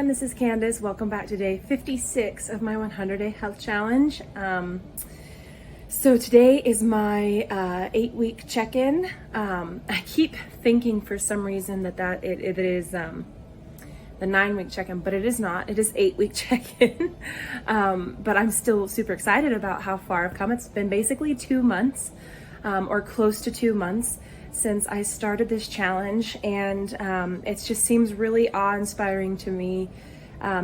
This is Candace. Welcome back to day 56 of my 100-day health challenge. So today is my 8-week check-in. I keep thinking for some reason that it is the 9-week check-in, but it is not. It is 8-week check-in. But I'm still super excited about how far I've come. It's been basically 2 months, or close to 2 months, since I started this challenge, and it just seems really awe-inspiring to me,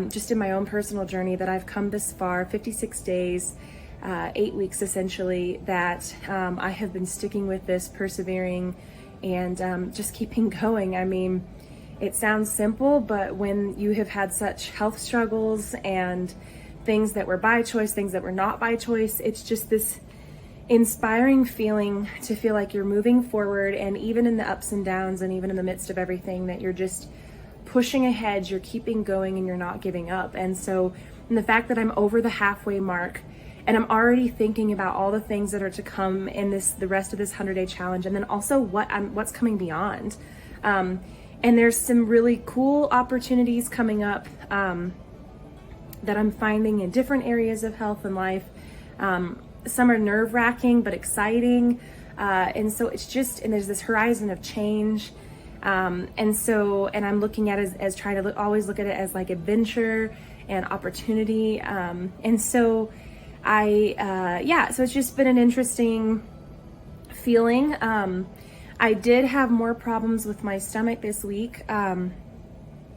just in my own personal journey, that I've come this far, 56 days, 8 weeks essentially, that I have been sticking with this, persevering, and just keeping going. I mean, it sounds simple, but when you have had such health struggles and things that were by choice, things that were not by choice, it's just this inspiring feeling to feel like you're moving forward, and even in the ups and downs, and even in the midst of everything, that you're just pushing ahead, you're keeping going, and you're not giving up. And so, and the fact that I'm over the halfway mark, and I'm already thinking about all the things that are to come in the rest of this 100-day challenge, and then also what's coming beyond. And there's some really cool opportunities coming up that I'm finding in different areas of health and life. Some are nerve-wracking but exciting, and so it's just, and there's this horizon of change, and I'm looking at it as trying to always look at it as like adventure and opportunity, and so so it's just been an interesting feeling. I did have more problems with my stomach this week, and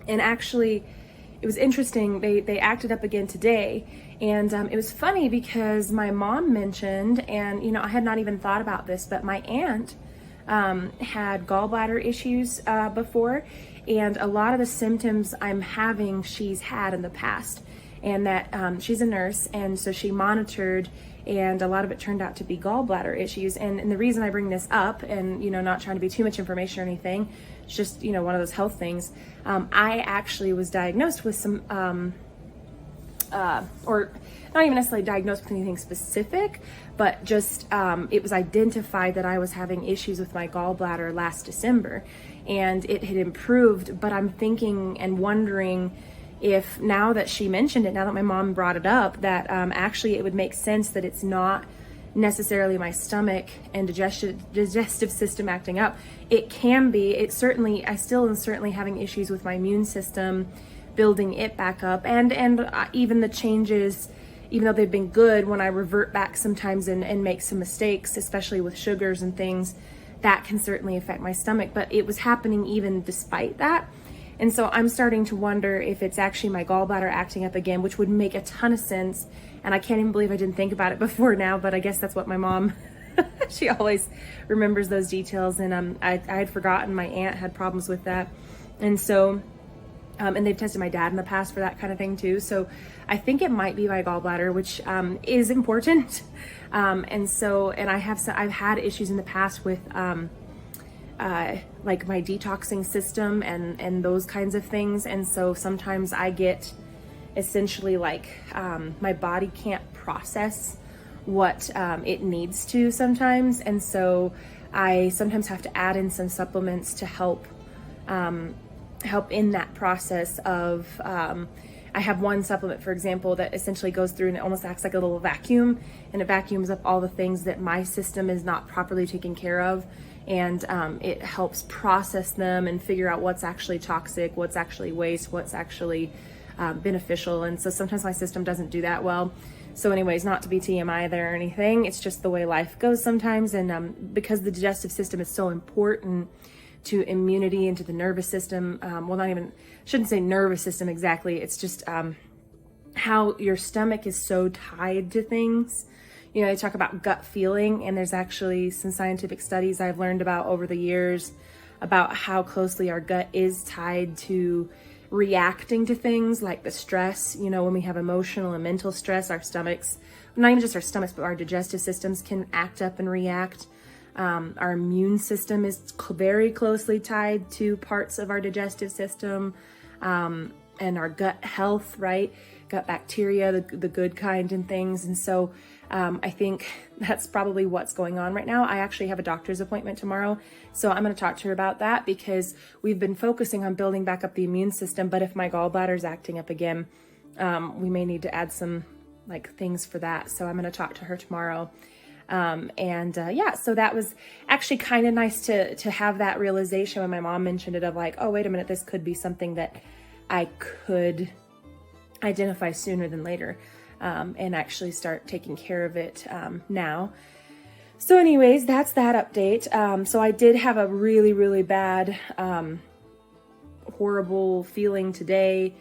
actually it was interesting, they acted up again today. And it was funny because my mom mentioned, and I had not even thought about this, but my aunt had gallbladder issues before, and a lot of the symptoms I'm having she's had in the past, and that she's a nurse, and so she monitored, and a lot of it turned out to be gallbladder issues. And the reason I bring this up, and not trying to be too much information or anything, it's just one of those health things. I actually was diagnosed with some or not even necessarily diagnosed with anything specific, but just it was identified that I was having issues with my gallbladder last December, and it had improved. But I'm thinking and wondering if, now that she mentioned it, now that my mom brought it up, that actually it would make sense that it's not necessarily my stomach and digestive system acting up. It can be. I still am certainly having issues with my immune system, building it back up, and even the changes, even though they've been good, when I revert back sometimes and make some mistakes, especially with sugars and things, that can certainly affect my stomach. But it was happening even despite that. And so I'm starting to wonder if it's actually my gallbladder acting up again, which would make a ton of sense. And I can't even believe I didn't think about it before now, but I guess that's what my mom, she always remembers those details. And I had forgotten my aunt had problems with that. And so, and they've tested my dad in the past for that kind of thing too. So I think it might be my gallbladder, which is important. I've had issues in the past with like my detoxing system and those kinds of things. And so sometimes I get essentially like my body can't process what it needs to sometimes. And so I sometimes have to add in some supplements to help in that process of, I have one supplement, for example, that essentially goes through and it almost acts like a little vacuum, and it vacuums up all the things that my system is not properly taking care of. And it helps process them and figure out what's actually toxic, what's actually waste, what's actually beneficial. And so sometimes my system doesn't do that well. So anyways, not to be TMI there or anything, it's just the way life goes sometimes. And because the digestive system is so important to immunity and to the nervous system, shouldn't say nervous system exactly, it's just how your stomach is so tied to things. They talk about gut feeling, and there's actually some scientific studies I've learned about over the years about how closely our gut is tied to reacting to things like the stress. When we have emotional and mental stress, our stomachs, not even just our stomachs, but our digestive systems can act up and react. Our immune system is very closely tied to parts of our digestive system, and our gut health, right? Gut bacteria, the good kind and things. And so I think that's probably what's going on right now. I actually have a doctor's appointment tomorrow, so I'm going to talk to her about that, because we've been focusing on building back up the immune system. But if my gallbladder is acting up again, we may need to add some things for that. So I'm going to talk to her tomorrow. Yeah, so that was actually kind of nice to have that realization when my mom mentioned it, of oh, wait a minute, this could be something that I could identify sooner than later, and actually start taking care of it now. So anyways, that's that update. So I did have a really, really bad, horrible feeling today.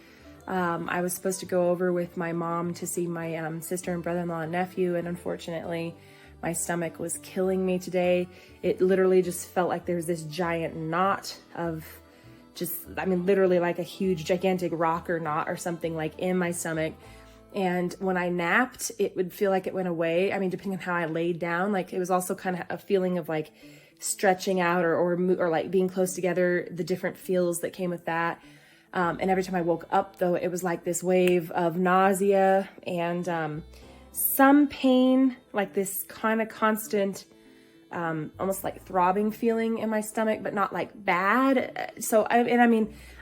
I was supposed to go over with my mom to see my sister and brother-in-law and nephew, and unfortunately my stomach was killing me today. It literally just felt like there was this giant knot of literally like a huge, gigantic rock or knot or something in my stomach. And when I napped, it would feel like it went away. I mean, depending on how I laid down, it was also kind of a feeling of stretching out or being close together, the different feels that came with that. And every time I woke up, though, it was like this wave of nausea and some pain, this kind of constant, almost throbbing feeling in my stomach, but not bad. So,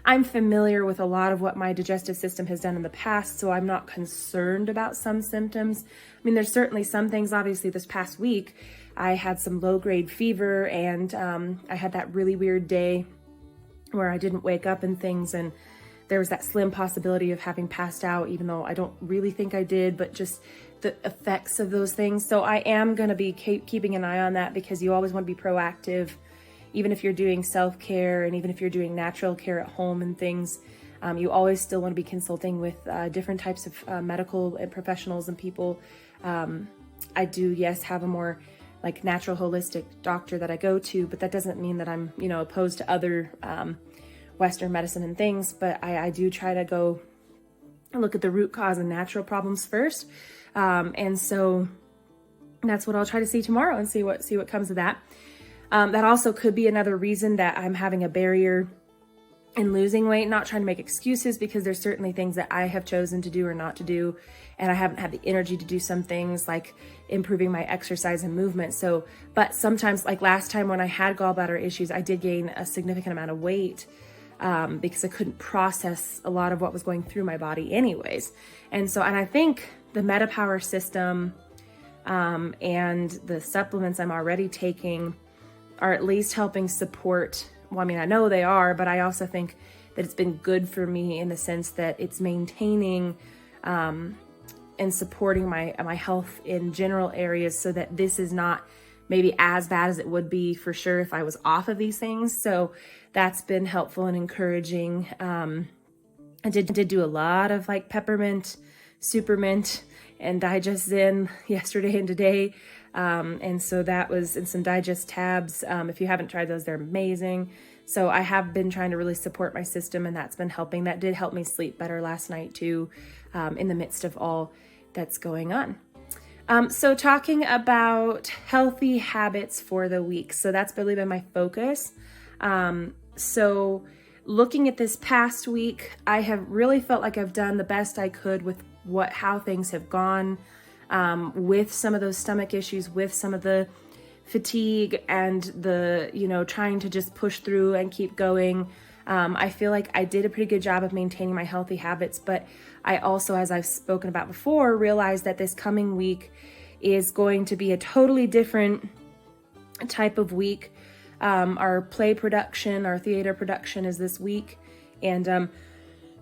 I'm familiar with a lot of what my digestive system has done in the past, so I'm not concerned about some symptoms. There's certainly some things. Obviously, this past week, I had some low-grade fever, and I had that really weird day where I didn't wake up and things, and there was that slim possibility of having passed out, even though I don't really think I did, but just the effects of those things. So I am going to be keeping an eye on that, because you always want to be proactive, even if you're doing self-care and even if you're doing natural care at home and things. You always still want to be consulting with different types of medical professionals and people. I do, yes, have a more natural holistic doctor that I go to, but that doesn't mean that I'm, opposed to other Western medicine and things. But I do try to go look at the root cause and natural problems first. And so that's what I'll try to see tomorrow and see what comes of that. That also could be another reason that I'm having a barrier in losing weight, not trying to make excuses, because there's certainly things that I have chosen to do or not to do. And I haven't had the energy to do some things like improving my exercise and movement. So, but sometimes last time when I had gallbladder issues, I did gain a significant amount of weight, because I couldn't process a lot of what was going through my body anyways. And I think the MetaPower system, and the supplements I'm already taking are at least helping support. Well, I know they are, but I also think that it's been good for me in the sense that it's maintaining and supporting my health in general areas, so that this is not maybe as bad as it would be for sure if I was off of these things. So that's been helpful and encouraging. I did do a lot of peppermint, supermint, and Digest Zen yesterday and today. And so that was in some Digest tabs. If you haven't tried those, they're amazing. So I have been trying to really support my system, and that's been helping. That did help me sleep better last night too, in the midst of all that's going on. So talking about healthy habits for the week. So that's really been my focus. So looking at this past week, I have really felt like I've done the best I could with how things have gone, with some of those stomach issues, with some of the fatigue and the, trying to just push through and keep going. I feel like I did a pretty good job of maintaining my healthy habits, but I also, as I've spoken about before, realized that this coming week is going to be a totally different type of week. Our play production, our theater production is this week, and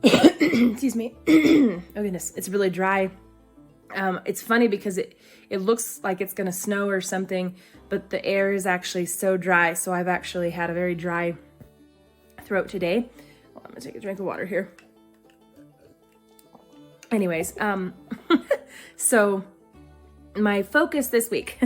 excuse me. Oh goodness, it's really dry. It's funny because it looks like it's gonna snow or something, but the air is actually so dry. So I've actually had a very dry throat today. Well, I'm gonna take a drink of water here. Anyways, so my focus this week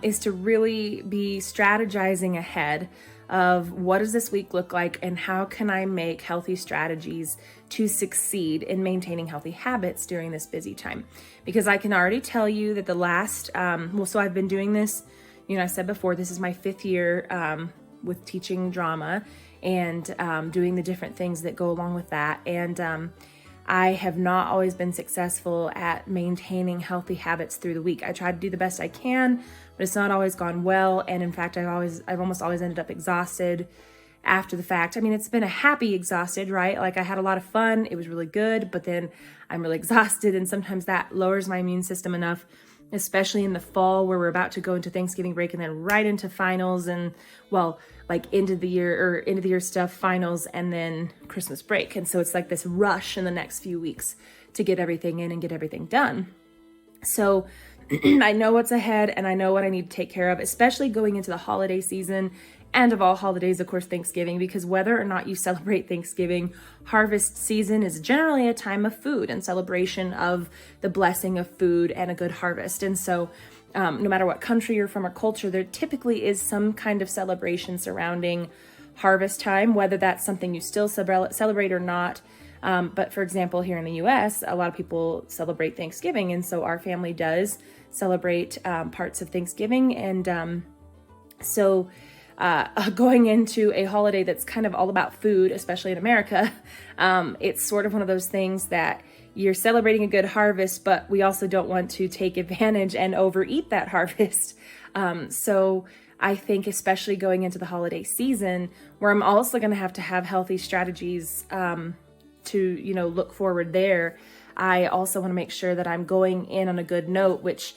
is to really be strategizing ahead of what does this week look like and how can I make healthy strategies to succeed in maintaining healthy habits during this busy time. Because I can already tell you that the last, so I've been doing this I said before, this is my 5th year with teaching drama and doing the different things that go along with that. And I have not always been successful at maintaining healthy habits through the week. I try to do the best I can, but it's not always gone well. And in fact, I've almost always ended up exhausted after the fact. I mean, it's been a happy exhausted, right? Like I had a lot of fun. It was really good, but then I'm really exhausted. And sometimes that lowers my immune system enough, especially in the fall where we're about to go into Thanksgiving break and then right into finals and like end of the year stuff, finals, and then Christmas break. And so it's like this rush in the next few weeks to get everything in and get everything done. So I know what's ahead and I know what I need to take care of, especially going into the holiday season. And of all holidays, of course, Thanksgiving, because whether or not you celebrate Thanksgiving, harvest season is generally a time of food and celebration of the blessing of food and a good harvest. And so no matter what country you're from or culture, there typically is some kind of celebration surrounding harvest time, whether that's something you still celebrate or not. But for example, here in the US, a lot of people celebrate Thanksgiving. And so our family does celebrate parts of Thanksgiving. And so going into a holiday that's kind of all about food, especially in America, it's sort of one of those things that you're celebrating a good harvest, but we also don't want to take advantage and overeat that harvest. So I think especially going into the holiday season, where I'm also going to have healthy strategies to, look forward there, I also want to make sure that I'm going in on a good note, which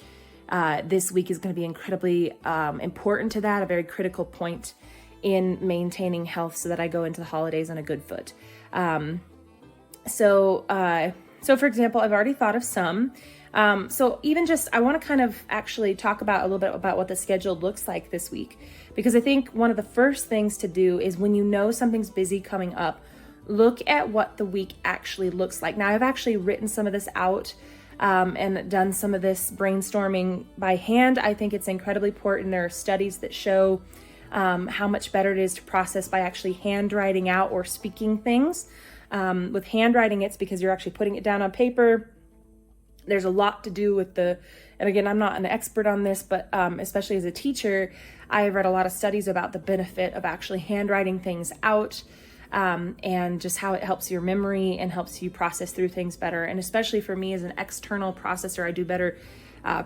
this week is going to be incredibly important to that, a very critical point in maintaining health so that I go into the holidays on a good foot. So for example, I've already thought of some. So even just, I want to kind of actually talk about a little bit about what the schedule looks like this week, because I think one of the first things to do is when you know something's busy coming up, look at what the week actually looks like. Now, I've actually written some of this out and done some of this brainstorming by hand. I think it's incredibly important. There are studies that show how much better it is to process by actually handwriting out or speaking things. With handwriting, it's because you're actually putting it down on paper. There's a lot to do with and again, I'm not an expert on this, but especially as a teacher, I've read a lot of studies about the benefit of actually handwriting things out. And just how it helps your memory and helps you process through things better. And especially for me as an external processor, I do better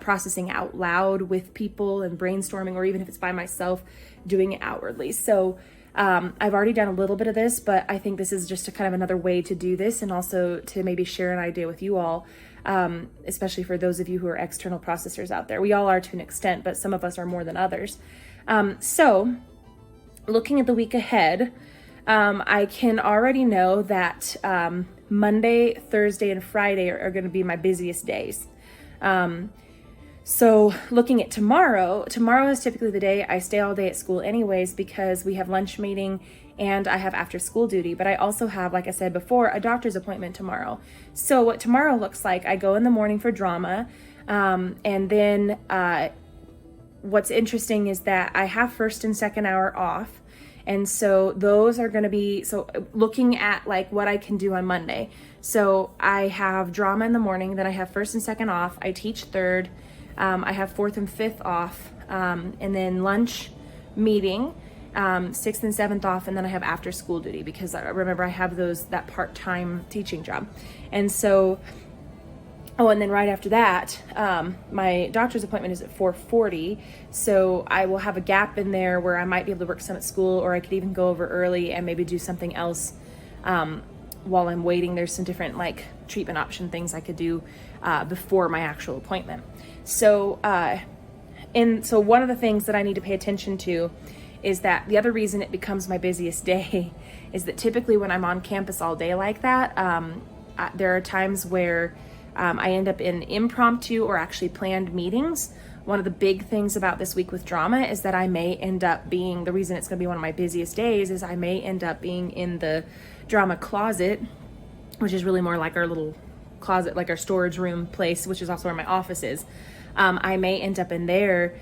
processing out loud with people and brainstorming, or even if it's by myself, doing it outwardly. So I've already done a little bit of this, but I think this is just a kind of another way to do this, and also to maybe share an idea with you all, especially for those of you who are external processors out there. We all are to an extent, but some of us are more than others. So looking at the week ahead, I can already know that Monday, Thursday, and Friday are going to be my busiest days. So looking at tomorrow is typically the day I stay all day at school anyways, because we have lunch meeting and I have after school duty. But I also have, like I said before, a doctor's appointment tomorrow. So what tomorrow looks like, I go in the morning for drama. And then what's interesting is that I have first and second hour off. And so those are going to be, so looking at like what I can do on Monday. So I have drama in the morning, then I have first and second off. I teach third. I have fourth and fifth off. And then lunch meeting, sixth and seventh off. And then I have after school duty, because I remember I have that part-time teaching job. And so, and then right after that, my doctor's appointment is at 4:40. So I will have a gap in there where I might be able to work some at school, or I could even go over early and maybe do something else while I'm waiting. There's some different like treatment option things I could do before my actual appointment. So, so one of the things that I need to pay attention to is that the other reason it becomes my busiest day is that typically when I'm on campus all day like that, there are times where I end up in impromptu or actually planned meetings. One of the big things about this week with drama is that I may end up being, the reason it's going to be one of my busiest days is I may end up being in the drama closet, which is really more like our little closet, like our storage room place, which is also where my office is. I may end up in there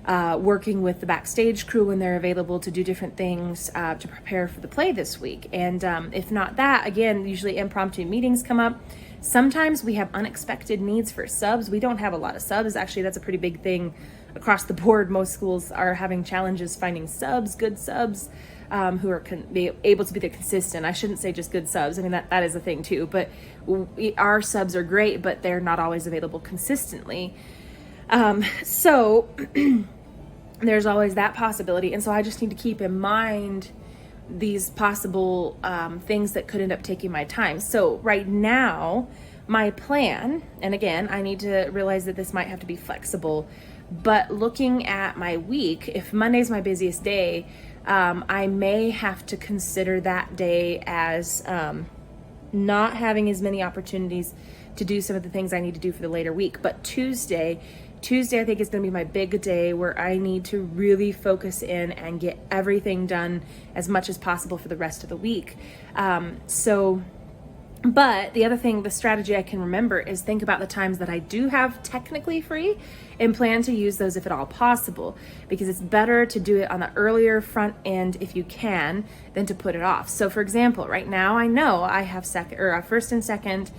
working with the backstage crew when they're available to do different things to prepare for the play this week. And if not that, again, usually impromptu meetings come up. Sometimes we have unexpected needs for subs. We don't have a lot of subs. Actually, that's a pretty big thing across the board, most schools are having challenges finding subs, good subs, who are be able to be the consistent. I shouldn't say just good subs. I mean, that is a thing too, but our subs are great, but they're not always available consistently. So there's always that possibility. And so I just need to keep in mind these possible things that could end up taking my time. So right now, my plan, and again, I need to realize that this might have to be flexible, but looking at my week, if Monday's my busiest day, I may have to consider that day as not having as many opportunities to do some of the things I need to do for the later week. But Tuesday, I think is going to be my big day where I need to really focus in and get everything done as much as possible for the rest of the week. But the other thing, the strategy I can remember is think about the times that I do have technically free and plan to use those if at all possible, because it's better to do it on the earlier front end if you can than to put it off. So for example, right now I know I have first and second,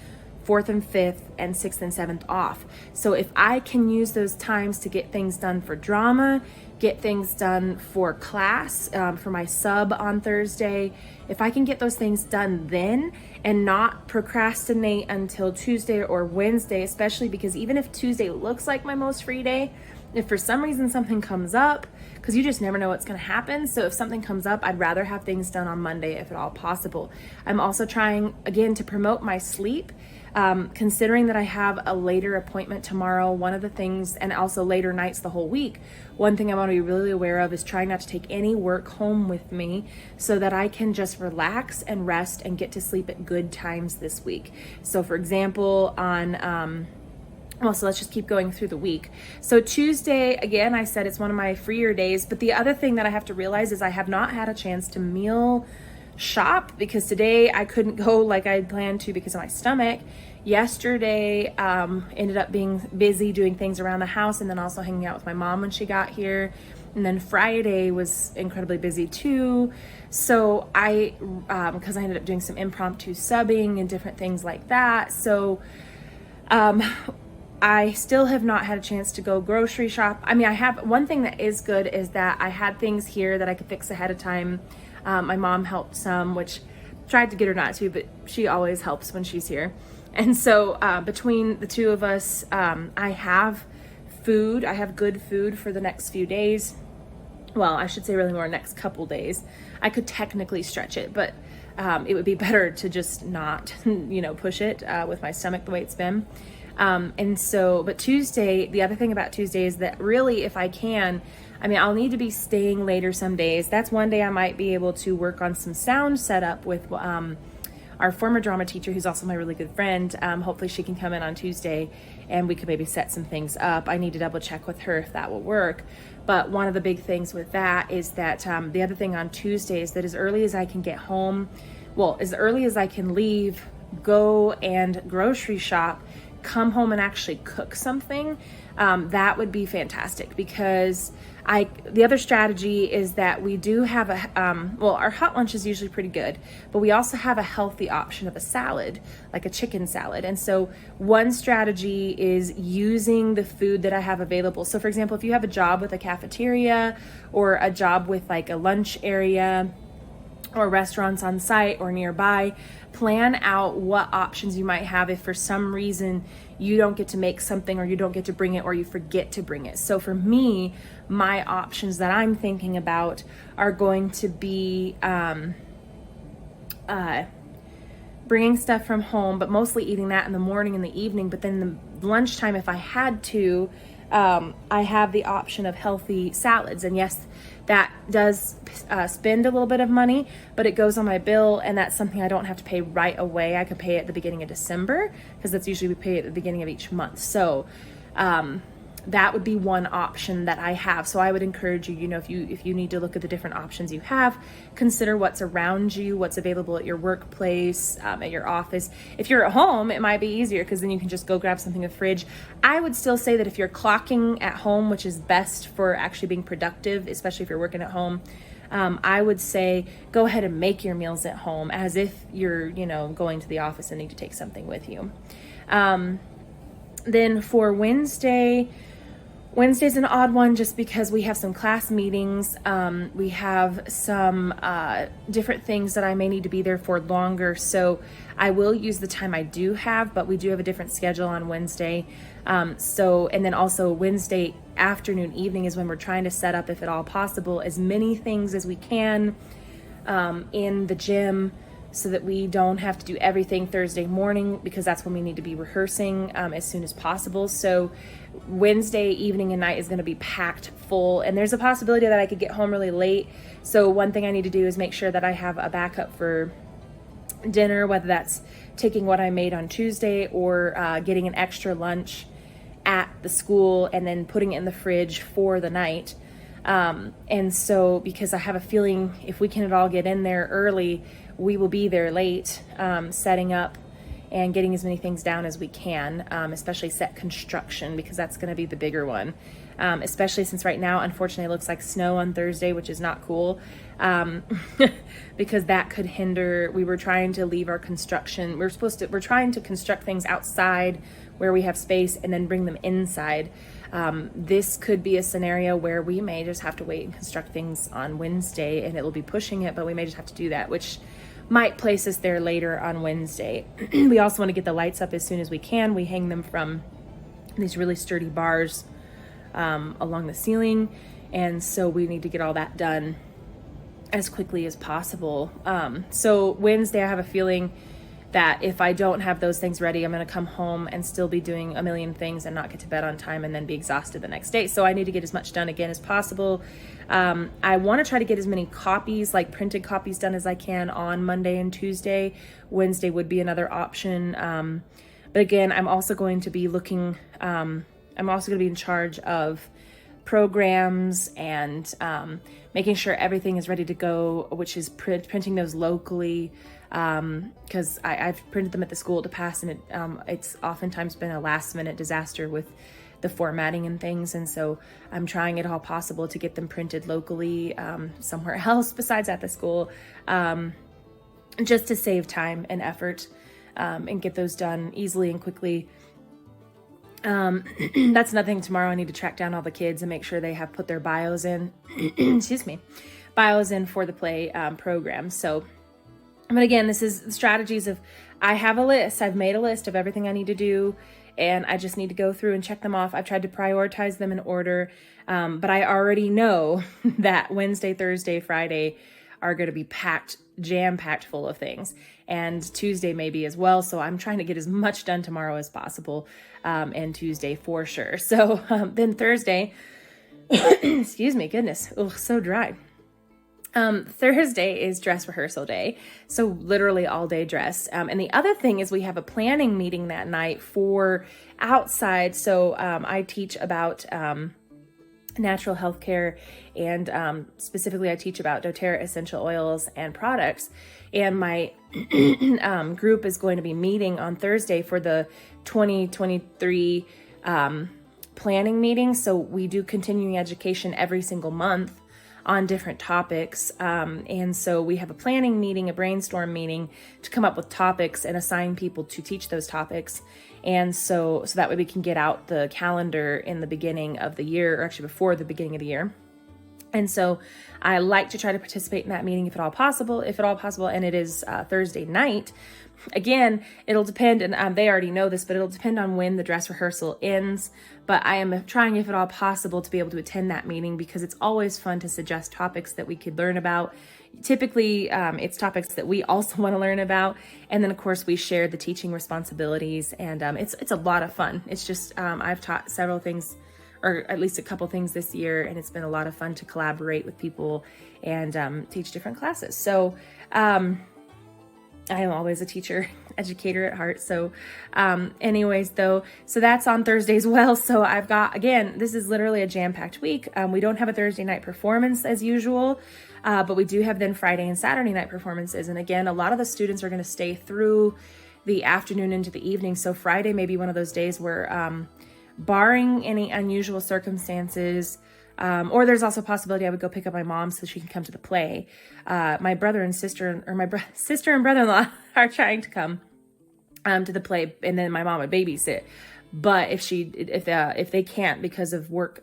fourth and fifth, and sixth and seventh off. So if I can use those times to get things done for drama, get things done for class, for my sub on Thursday, if I can get those things done then and not procrastinate until Tuesday or Wednesday, especially because even if Tuesday looks like my most free day, if for some reason something comes up, because you just never know what's going to happen. So if something comes up, I'd rather have things done on Monday if at all possible. I'm also trying, again, to promote my sleep. Considering that I have a later appointment tomorrow, one of the things, and also later nights the whole week, one thing I want to be really aware of is trying not to take any work home with me so that I can just relax and rest and get to sleep at good times this week. So for example, so let's just keep going through the week. So Tuesday, again, I said it's one of my freer days, but the other thing that I have to realize is I have not had a chance to meal shop because today I couldn't go like I had planned to because of my stomach. Yesterday ended up being busy doing things around the house and then also hanging out with my mom when she got here. And then Friday was incredibly busy too. So because I ended up doing some impromptu subbing and different things like that. So I still have not had a chance to go grocery shop. I mean, I have one thing that is good is that I had things here that I could fix ahead of time. My mom helped some, which tried to get her not to, but she always helps when she's here. And so between the two of us, I have food. I have good food for the next few days. Well, I should say really more next couple days. I could technically stretch it, but it would be better to just not, push it with my stomach the way it's been. But Tuesday, the other thing about Tuesday is that really, if I can, I'll need to be staying later some days. That's one day I might be able to work on some sound setup with our former drama teacher, who's also my really good friend. Hopefully she can come in on Tuesday and we could maybe set some things up. I need to double check with her if that will work. But one of the big things with that is that the other thing on Tuesday is that as early as I can get home, as early as I can leave, go and grocery shop, come home and actually cook something, that would be fantastic because the other strategy is that we do have our hot lunch is usually pretty good, but we also have a healthy option of a salad, like a chicken salad. And so one strategy is using the food that I have available. So for example, if you have a job with a cafeteria or a job with like a lunch area or restaurants on site or nearby, plan out what options you might have if for some reason you don't get to make something or you don't get to bring it or you forget to bring it. So for me, my options that I'm thinking about are going to be bringing stuff from home, but mostly eating that in the morning and the evening. But then the lunchtime, if I had to, I have the option of healthy salads. And yes, that does spend a little bit of money, but it goes on my bill, and that's something I don't have to pay right away. I could pay at the beginning of December because that's usually we pay at the beginning of each month. So that would be one option that I have. So I would encourage you, if you need to look at the different options you have, consider what's around you, what's available at your workplace, at your office. If you're at home, it might be easier because then you can just go grab something in the fridge. I would still say that if you're clocking at home, which is best for actually being productive, especially if you're working at home, I would say go ahead and make your meals at home as if you're, going to the office and need to take something with you. Then for Wednesday, Wednesday's an odd one just because we have some class meetings. We have some different things that I may need to be there for longer. So I will use the time I do have, but we do have a different schedule on Wednesday. And then also Wednesday afternoon, evening is when we're trying to set up, if at all possible, as many things as we can in the gym, so that we don't have to do everything Thursday morning, because that's when we need to be rehearsing as soon as possible. So Wednesday evening and night is going to be packed full, and there's a possibility that I could get home really late. So one thing I need to do is make sure that I have a backup for dinner, whether that's taking what I made on Tuesday or getting an extra lunch at the school and then putting it in the fridge for the night. And so, because I have a feeling if we can at all get in there early, we will be there late, setting up and getting as many things down as we can, especially set construction, because that's going to be the bigger one. Especially since right now, unfortunately, it looks like snow on Thursday, which is not cool, because that could hinder. We were trying to leave our construction. We're trying to construct things outside where we have space and then bring them inside. This could be a scenario where we may just have to wait and construct things on Wednesday, and it will be pushing it, but we may just have to do that, which might place us there later on Wednesday. We also want to get the lights up as soon as we can. We hang them from these really sturdy bars along the ceiling, and so we need to get all that done as quickly as possible. So Wednesday, I have a feeling that if I don't have those things ready, I'm going to come home and still be doing a million things and not get to bed on time and then be exhausted the next day. So I need to get as much done again as possible. I want to try to get as many copies, like printed copies, done as I can on Monday and Tuesday. Wednesday would be another option. But again, I'm also going to be looking, I'm also going to be in charge of programs and making sure everything is ready to go, which is printing those locally, because I've printed them at the school to pass, and it's oftentimes been a last minute disaster with the formatting and things, and so I'm trying it all possible to get them printed locally somewhere else besides at the school, just to save time and effort and get those done easily and quickly. That's nothing. Tomorrow I need to track down all the kids and make sure they have put their bios in, excuse me, bios in for the play program. So, but again, this is the strategies of, I have a list. I've made a list of everything I need to do, and I just need to go through and check them off. I've tried to prioritize them in order, but I already know that Wednesday, Thursday, Friday are going to be jam-packed full of things, and Tuesday maybe as well. So I'm trying to get as much done tomorrow as possible, and Tuesday for sure. So then Thursday, excuse me, goodness, oh, so dry. Thursday is dress rehearsal day. So literally all day dress. And the other thing is we have a planning meeting that night for outside. So I teach about natural healthcare, and specifically I teach about doTERRA essential oils and products. And my group is going to be meeting on Thursday for the 2023 planning meeting. So we do continuing education every single month on different topics. And so we have a planning meeting, a brainstorm meeting to come up with topics and assign people to teach those topics. And so that way we can get out the calendar in the beginning of the year, or actually before the beginning of the year. And so I like to try to participate in that meeting if at all possible, and it is Thursday night. Again, it'll depend, and they already know this, but it'll depend on when the dress rehearsal ends. But I am trying, if at all possible, to be able to attend that meeting, because it's always fun to suggest topics that we could learn about. Typically, it's topics that we also want to learn about. And then, of course, we share the teaching responsibilities, and it's a lot of fun. It's just, I've taught several things, or at least a couple things this year, and it's been a lot of fun to collaborate with people and teach different classes. So, I am always a teacher, educator at heart. So anyways, though, so that's on Thursday as well. So I've got, again, this is literally a jam-packed week. We don't have a Thursday night performance as usual, but we do have then Friday and Saturday night performances. And again, a lot of the students are going to stay through the afternoon into the evening. So Friday may be one of those days where, barring any unusual circumstances, or there's also a possibility I would go pick up my mom so she can come to the play. My brother and sister, or my sister and brother-in-law are trying to come to the play, and then my mom would babysit. But if they can't because of work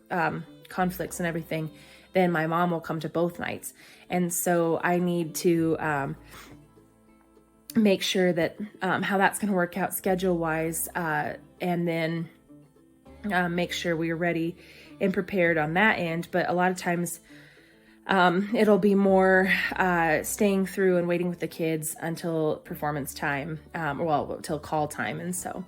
conflicts and everything, then my mom will come to both nights. And so I need to make sure that how that's going to work out schedule wise, and then make sure we are ready and prepared on that end. But a lot of times it'll be more staying through and waiting with the kids until performance time, till call time. And so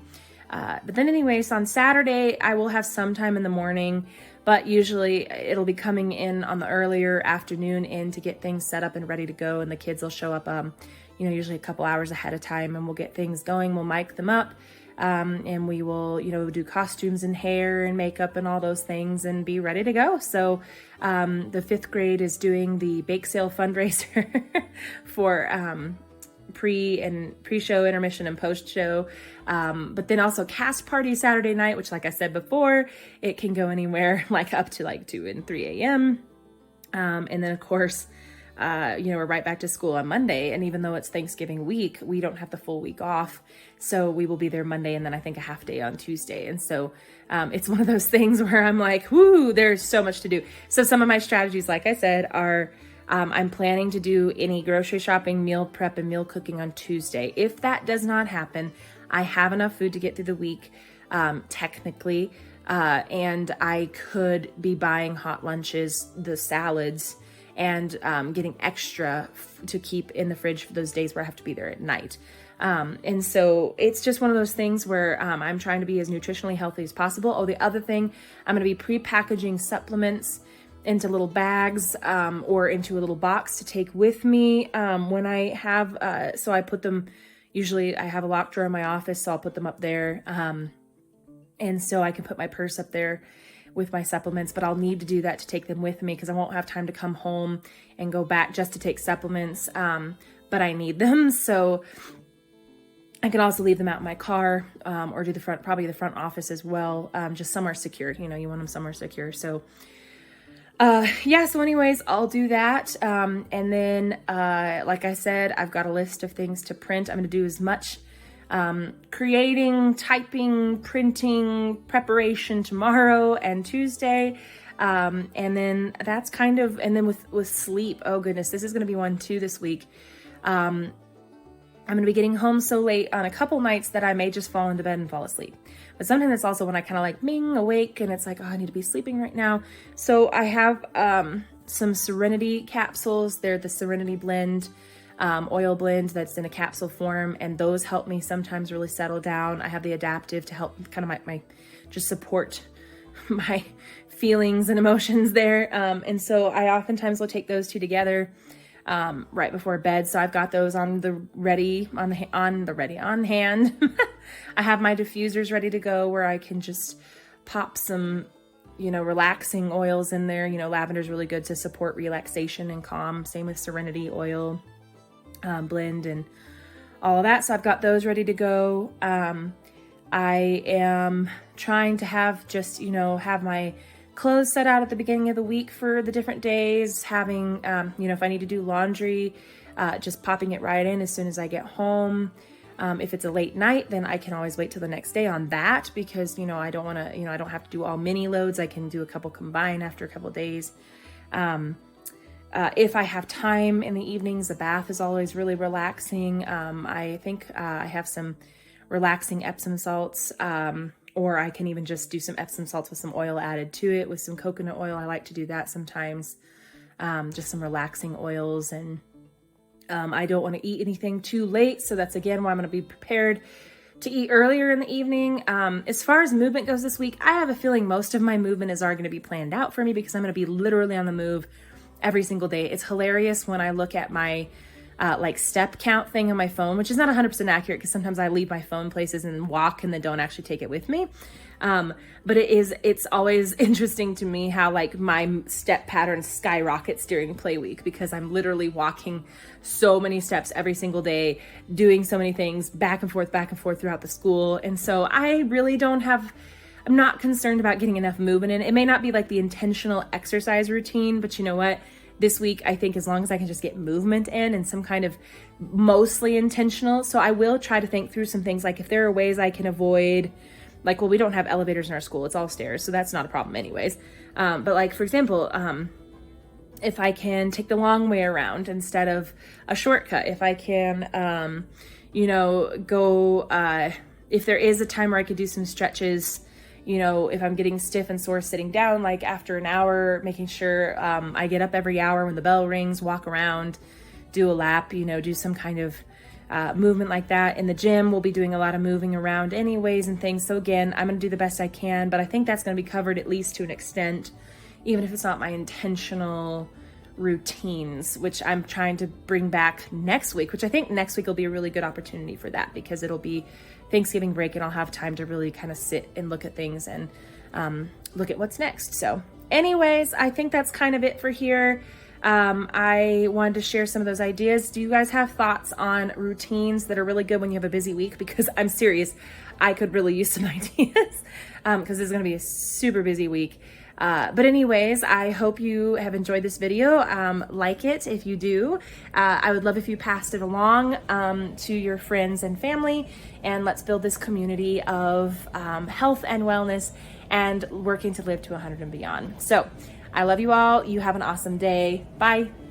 but then anyways, on Saturday I will have some time in the morning, but usually it'll be coming in on the earlier afternoon to get things set up and ready to go. And the kids will show up usually a couple hours ahead of time, and we'll get things going. We'll mic them up, and we will, do costumes and hair and makeup and all those things and be ready to go. So the 5th grade is doing the bake sale fundraiser for pre-show, intermission, and post-show. But then also cast party Saturday night, which, like I said before, it can go anywhere like up to like 2 and 3 a.m. And then of course, we're right back to school on Monday. And even though it's Thanksgiving week, we don't have the full week off. So we will be there Monday, and then I think a half day on Tuesday. And so it's one of those things where I'm like, whoo, there's so much to do. So some of my strategies, like I said, are I'm planning to do any grocery shopping, meal prep, and meal cooking on Tuesday. If that does not happen, I have enough food to get through the week, technically. And I could be buying hot lunches, the salads, and getting extra to keep in the fridge for those days where I have to be there at night. And so it's just one of those things where I'm trying to be as nutritionally healthy as possible. Oh, the other thing, I'm going to be pre-packaging supplements into little bags or into a little box to take with me when I have, so I put them, usually I have a locked drawer in my office, so I'll put them up there. And so I can put my purse up there with my supplements, but I'll need to do that to take them with me because I won't have time to come home and go back just to take supplements. But I need them. So I can also leave them out in my car, or do probably the front office as well. Just somewhere secure, you want them somewhere secure. So so anyways, I'll do that. And then, like I said, I've got a list of things to print. I'm going to do as much creating, typing, printing, preparation tomorrow and Tuesday. And then that's and then with sleep, oh goodness, this is going to be one too this week. I'm going to be getting home so late on a couple nights that I may just fall into bed and fall asleep. But sometimes it's also when I kind of like awake and it's like, oh, I need to be sleeping right now. So I have some Serenity capsules. They're the Serenity blend, oil blend that's in a capsule form. And those help me sometimes really settle down. I have the adaptive to help kind of my just support my feelings and emotions there. And so I oftentimes will take those two together right before bed. So I've got those on hand. I have my diffusers ready to go where I can just pop some, relaxing oils in there. Lavender is really good to support relaxation and calm. Same with Serenity oil, blend and all of that. So I've got those ready to go. I am trying to have have my clothes set out at the beginning of the week for the different days, having, if I need to do laundry, just popping it right in as soon as I get home. If it's a late night, then I can always wait till the next day on that because, I don't want to, I don't have to do all mini loads. I can do a couple combined after a couple days. If I have time in the evenings, the bath is always really relaxing. I think I have some relaxing Epsom salts, or I can even just do some Epsom salts with some oil added to it with some coconut oil. I like to do that sometimes. Just some relaxing oils. And I don't want to eat anything too late. So that's again why I'm going to be prepared to eat earlier in the evening. As far as movement goes this week, I have a feeling most of my movement is already going to be planned out for me because I'm going to be literally on the move every single day. It's hilarious when I look at my step count thing on my phone, which is not 100% accurate because sometimes I leave my phone places and walk and then don't actually take it with me. But it's always interesting to me how my step pattern skyrockets during play week because I'm literally walking so many steps every single day, doing so many things back and forth throughout the school. And so I really I'm not concerned about getting enough movement in. It may not be the intentional exercise routine, but you know what? This week, I think as long as I can just get movement in and some kind of mostly intentional. So I will try to think through some things if there are ways I can avoid like, well, we don't have elevators in our school, it's all stairs, so that's not a problem anyways. But like, for example, if I can take the long way around instead of a shortcut, if I can, you know, go, if there is a time where I could do some stretches, you know, if I'm getting stiff and sore sitting down, like after an hour, making sure I get up every hour when the bell rings, walk around, do a lap, you know, do some kind of movement like that. In the gym, we'll be doing a lot of moving around anyways and things. So again, I'm going to do the best I can, but I think that's going to be covered at least to an extent, even if it's not my intentional routines, which I'm trying to bring back next week, which I think next week will be a really good opportunity for that, because it'll be Thanksgiving break and I'll have time to really kind of sit and look at things and look at what's next. So anyways, I think that's kind of it for here. I wanted to share some of those ideas. Do you guys have thoughts on routines that are really good when you have a busy week? Because I'm serious, I could really use some ideas because it's going to be a super busy week. But anyways, I hope you have enjoyed this video. Like it if you do. I would love if you passed it along to your friends and family, and let's build this community of health and wellness and working to live to 100 and beyond. So I love you all. You have an awesome day. Bye.